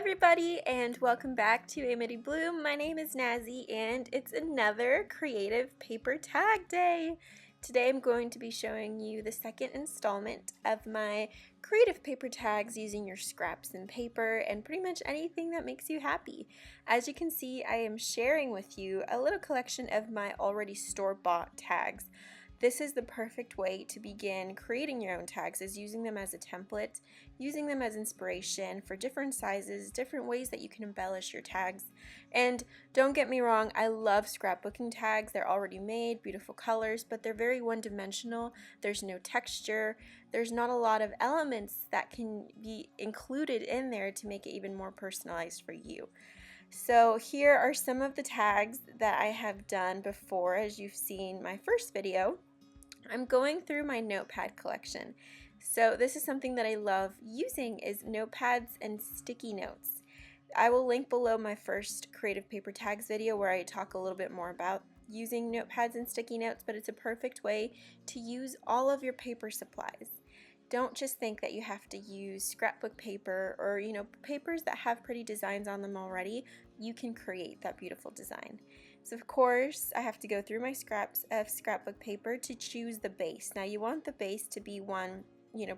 everybody, and welcome back to Amity Bloom. My name is Nazi and it's another creative paper tag day. Today I'm going to be showing you the second installment of my creative paper tags using your scraps and paper and pretty much anything that makes you happy. As you can see, I am sharing with you a little collection of my already store-bought tags. This is the perfect way to begin creating your own tags, is using them as a template, using them as inspiration for different sizes, different ways that you can embellish your tags. And don't get me wrong, I love scrapbooking tags. They're already made, beautiful colors, but they're very one-dimensional. There's no texture. There's not a lot of elements that can be included in there to make it even more personalized for you. So here are some of the tags that I have done before, as you've seen my first video. I'm going through my notepad collection. So this is something that I love using, is notepads and sticky notes. I will link below my first creative paper tags video where I talk a little bit more about using notepads and sticky notes, but it's a perfect way to use all of your paper supplies. Don't just think that you have to use scrapbook paper or, papers that have pretty designs on them already. You can create that beautiful design. So of course, I have to go through my scraps of scrapbook paper to choose the base. Now you want the base to be one,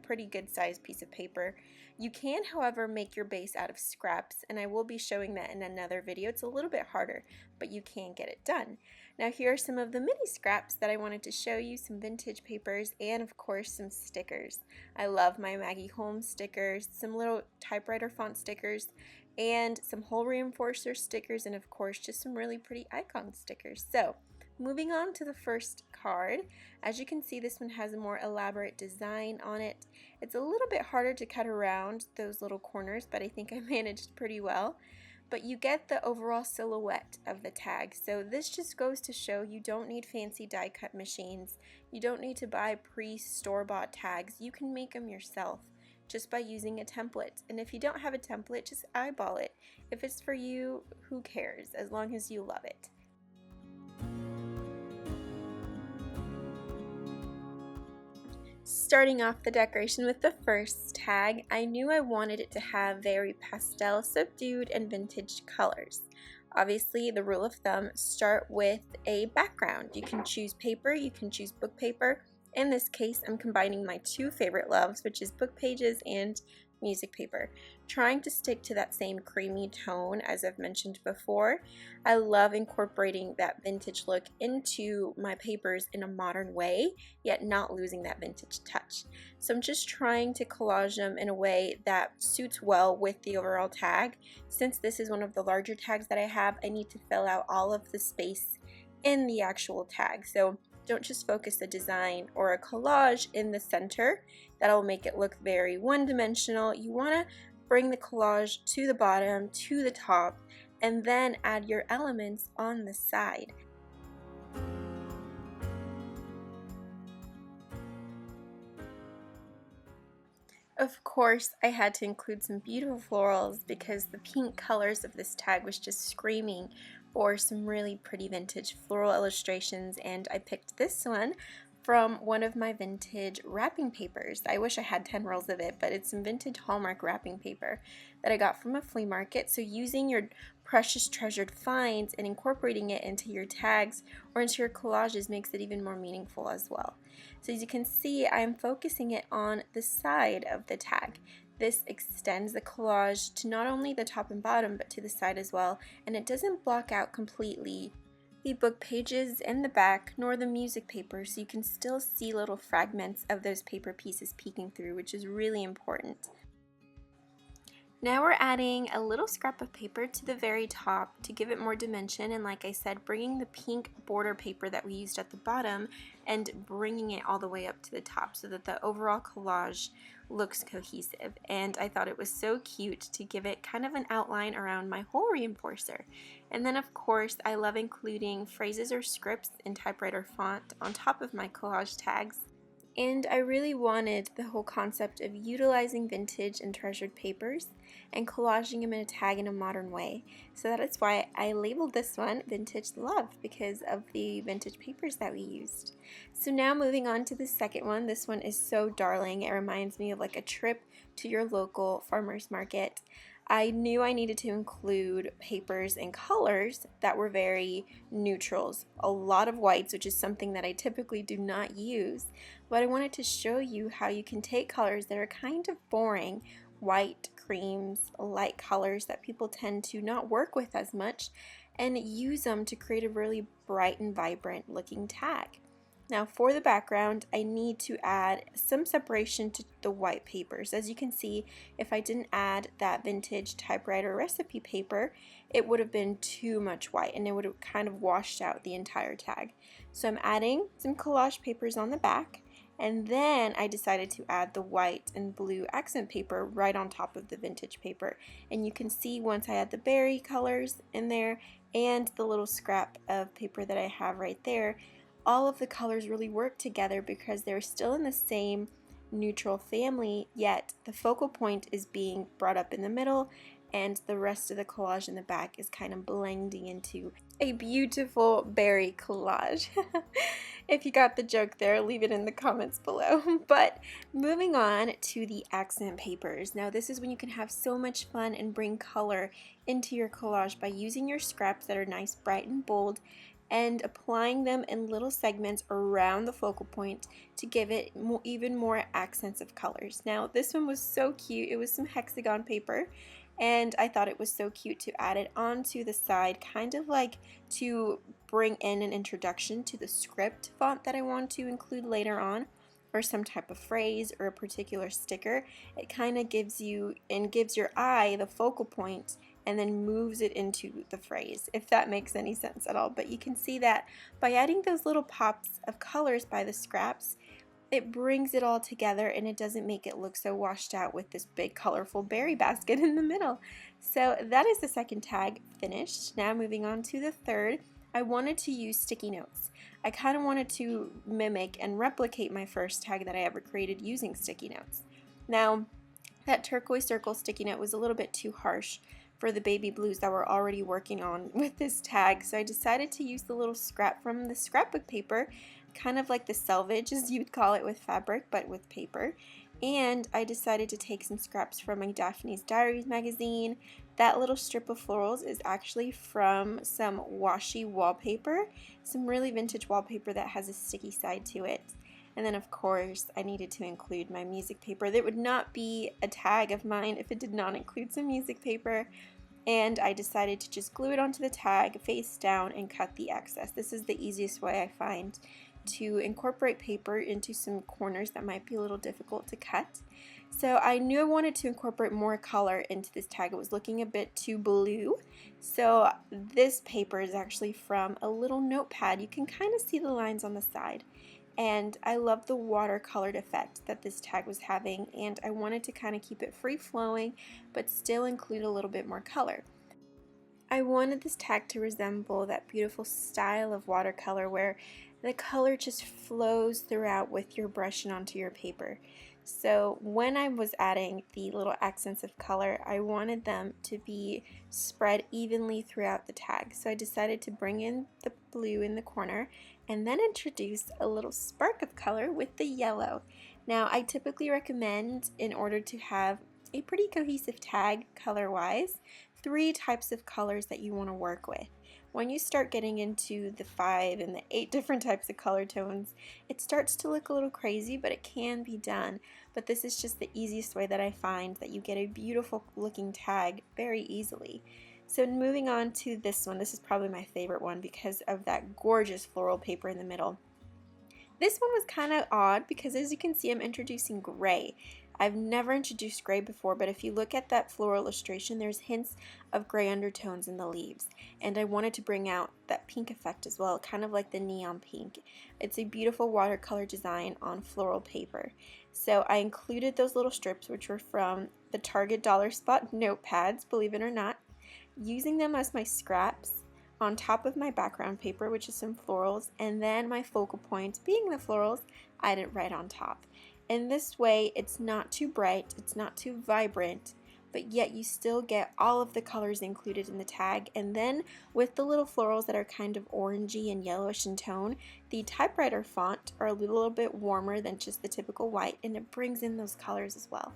pretty good sized piece of paper. You can, however, make your base out of scraps, and I will be showing that in another video. It's a little bit harder, but you can get it done. Now here are some of the mini scraps that I wanted to show you, some vintage papers, and of course some stickers. I love my Maggie Holmes stickers, some little typewriter font stickers, and some hole reinforcer stickers, and of course just some really pretty icon stickers. So moving on to the first card, as you can see, this one has a more elaborate design on it. It's a little bit harder to cut around those little corners, but I think I managed pretty well. But you get the overall silhouette of the tag. So this just goes to show you don't need fancy die cut machines. You don't need to buy pre-store-bought tags. You can make them yourself just by using a template. And if you don't have a template, just eyeball it. If it's for you, who cares, as long as you love it. Starting off the decoration with the first tag, I knew I wanted it to have very pastel, subdued, and vintage colors. Obviously, the rule of thumb, start with a background. You can choose paper, you can choose book paper. In this case, I'm combining my two favorite loves, which is book pages and music paper, trying to stick to that same creamy tone as I've mentioned before. I love incorporating that vintage look into my papers in a modern way, yet not losing that vintage touch. So I'm just trying to collage them in a way that suits well with the overall tag. Since this is one of the larger tags that I have, I need to fill out all of the space in the actual tag. So don't just focus a design or a collage in the center. That'll make it look very one-dimensional. You want to bring the collage to the bottom, to the top, and then add your elements on the side. Of course, I had to include some beautiful florals because the pink colors of this tag was just screaming for some really pretty vintage floral illustrations, and I picked this one from one of my vintage wrapping papers. I wish I had 10 rolls of it, but it's some vintage Hallmark wrapping paper that I got from a flea market. So using your precious treasured finds and incorporating it into your tags or into your collages makes it even more meaningful as well. So as you can see, I'm focusing it on the side of the tag. This extends the collage to not only the top and bottom, but to the side as well, and it doesn't block out completely the book pages in the back, nor the music paper, so you can still see little fragments of those paper pieces peeking through, which is really important. Now we're adding a little scrap of paper to the very top to give it more dimension, and like I said, bringing the pink border paper that we used at the bottom and bringing it all the way up to the top so that the overall collage looks cohesive. And I thought it was so cute to give it kind of an outline around my hole reinforcer. And then of course, I love including phrases or scripts in typewriter font on top of my collage tags. And I really wanted the whole concept of utilizing vintage and treasured papers and collaging them in a tag in a modern way. So that is why I labeled this one Vintage Love, because of the vintage papers that we used. So now moving on to the second one. This one is so darling. It reminds me of like a trip to your local farmer's market. I knew I needed to include papers and colors that were very neutrals. A lot of whites, which is something that I typically do not use, but I wanted to show you how you can take colors that are kind of boring, white, creams, light colors that people tend to not work with as much, and use them to create a really bright and vibrant looking tag. Now for the background, I need to add some separation to the white papers. As you can see, if I didn't add that vintage typewriter recipe paper, it would have been too much white and it would have kind of washed out the entire tag. So I'm adding some collage papers on the back, and then I decided to add the white and blue accent paper right on top of the vintage paper. And you can see once I add the berry colors in there and the little scrap of paper that I have right there, all of the colors really work together because they're still in the same neutral family, yet the focal point is being brought up in the middle and the rest of the collage in the back is kind of blending into a beautiful berry collage. If you got the joke there, leave it in the comments below. But moving on to the accent papers. Now this is when you can have so much fun and bring color into your collage by using your scraps that are nice, bright, and bold, and applying them in little segments around the focal point to give it even more accents of colors. Now this one was so cute. It was some hexagon paper, and I thought it was so cute to add it onto the side, kind of like to bring in an introduction to the script font that I want to include later on, or some type of phrase or a particular sticker. It kind of gives you and gives your eye the focal point and then moves it into the phrase, if that makes any sense at all. But you can see that by adding those little pops of colors by the scraps, it brings it all together and it doesn't make it look so washed out with this big colorful berry basket in the middle. So that is the second tag finished. Now moving on to the third, I wanted to use sticky notes. I kind of wanted to mimic and replicate my first tag that I ever created using sticky notes. Now that turquoise circle sticky note was a little bit too harsh for the baby blues that we're already working on with this tag, so I decided to use the little scrap from the scrapbook paper, kind of like the selvage as you'd call it with fabric but with paper. And I decided to take some scraps from my Daphne's Diaries magazine. That little strip of florals is actually from some washi wallpaper, some really vintage wallpaper that has a sticky side to it. And then of course I needed to include my music paper. There would not be a tag of mine if it did not include some music paper. And I decided to just glue it onto the tag face down and cut the excess. This is the easiest way I find to incorporate paper into some corners that might be a little difficult to cut. So I knew I wanted to incorporate more color into this tag. It was looking a bit too blue. So this paper is actually from a little notepad. You can kind of see the lines on the side. And I love the watercolored effect that this tag was having, and I wanted to kind of keep it free flowing but still include a little bit more color. I wanted this tag to resemble that beautiful style of watercolor where the color just flows throughout with your brush and onto your paper. So when I was adding the little accents of color, I wanted them to be spread evenly throughout the tag. So I decided to bring in the blue in the corner and then introduce a little spark of color with the yellow. Now I typically recommend, in order to have a pretty cohesive tag color-wise, 3 types of colors that you want to work with. When you start getting into the 5 and the 8 different types of color tones, it starts to look a little crazy, but it can be done. But this is just the easiest way that I find that you get a beautiful looking tag very easily. So moving on to this one, this is probably my favorite one because of that gorgeous floral paper in the middle. This one was kind of odd because, as you can see, I'm introducing gray. I've never introduced gray before, but if you look at that floral illustration, there's hints of gray undertones in the leaves. And I wanted to bring out that pink effect as well, kind of like the neon pink. It's a beautiful watercolor design on floral paper. So I included those little strips, which were from the Target Dollar Spot notepads, believe it or not, using them as my scraps on top of my background paper, which is some florals, and then my focal point, being the florals, I added right on top. In this way, it's not too bright, it's not too vibrant, but yet you still get all of the colors included in the tag. And then with the little florals that are kind of orangey and yellowish in tone, the typewriter font are a little bit warmer than just the typical white, and it brings in those colors as well.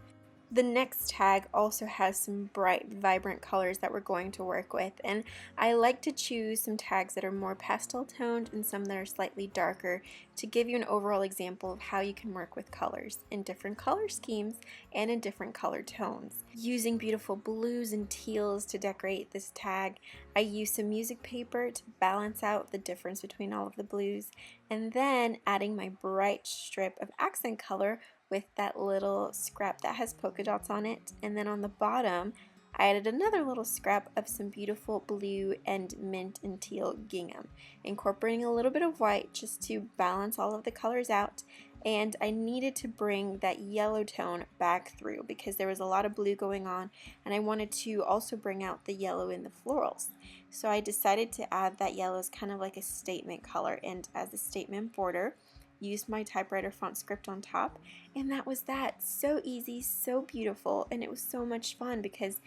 The next tag also has some bright, vibrant colors that we're going to work with, and I like to choose some tags that are more pastel toned and some that are slightly darker to give you an overall example of how you can work with colors in different color schemes and in different color tones. Using beautiful blues and teals to decorate this tag, I used some music paper to balance out the difference between all of the blues, and then adding my bright strip of accent color with that little scrap that has polka dots on it. And then on the bottom I added another little scrap of some beautiful blue and mint and teal gingham, incorporating a little bit of white just to balance all of the colors out. And I needed to bring that yellow tone back through because there was a lot of blue going on, and I wanted to also bring out the yellow in the florals. So I decided to add that yellow as kind of like a statement color and as a statement border. Used my typewriter font script on top, and that was that. So easy, so beautiful, and it was so much fun because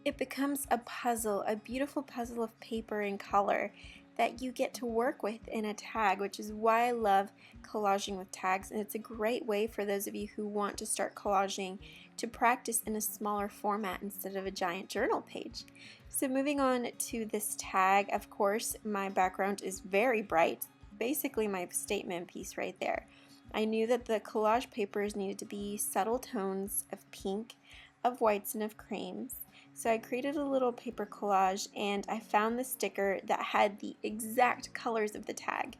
it becomes a puzzle, a beautiful puzzle of paper and color that you get to work with in a tag, which is why I love collaging with tags. And it's a great way for those of you who want to start collaging to practice in a smaller format instead of a giant journal page. So moving on to this tag, of course, my background is very bright, basically my statement piece right there. I knew that the collage papers needed to be subtle tones of pink, of whites, and of creams. So I created a little paper collage, and I found the sticker that had the exact colors of the tag.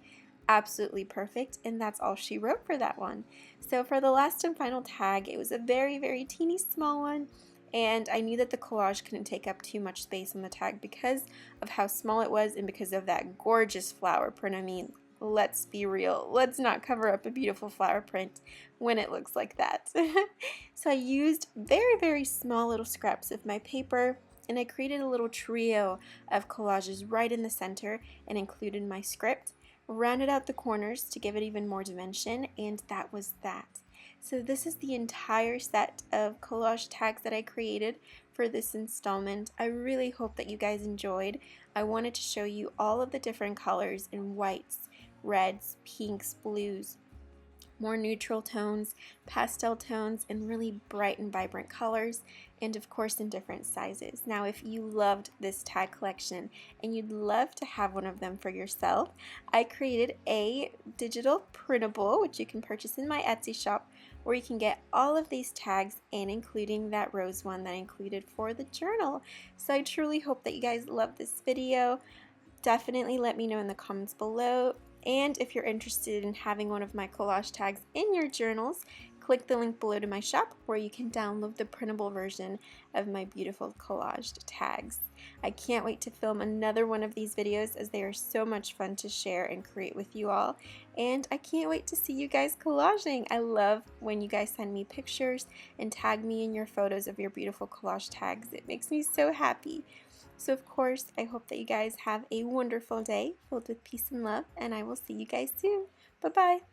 Absolutely perfect, and that's all she wrote for that one. So for the last and final tag, it was a very, very teeny small one, and I knew that the collage couldn't take up too much space on the tag because of how small it was and because of that gorgeous flower print. I mean, let's be real. Let's not cover up a beautiful flower print when it looks like that. So I used very, very small little scraps of my paper, and I created a little trio of collages right in the center and included my script, rounded out the corners to give it even more dimension, and that was that. So this is the entire set of collage tags that I created for this installment. I really hope that you guys enjoyed. I wanted to show you all of the different colors in whites, reds, pinks, blues, more neutral tones, pastel tones, and really bright and vibrant colors, and of course in different sizes. Now if you loved this tag collection and you'd love to have one of them for yourself, I created a digital printable, which you can purchase in my Etsy shop, where you can get all of these tags and including that rose one that I included for the journal. So I truly hope that you guys love this video. Definitely let me know in the comments below. And if you're interested in having one of my collage tags in your journals, click the link below to my shop where you can download the printable version of my beautiful collaged tags. I can't wait to film another one of these videos as they are so much fun to share and create with you all. And I can't wait to see you guys collaging. I love when you guys send me pictures and tag me in your photos of your beautiful collage tags. It makes me so happy. So of course, I hope that you guys have a wonderful day filled with peace and love, and I will see you guys soon. Bye-bye.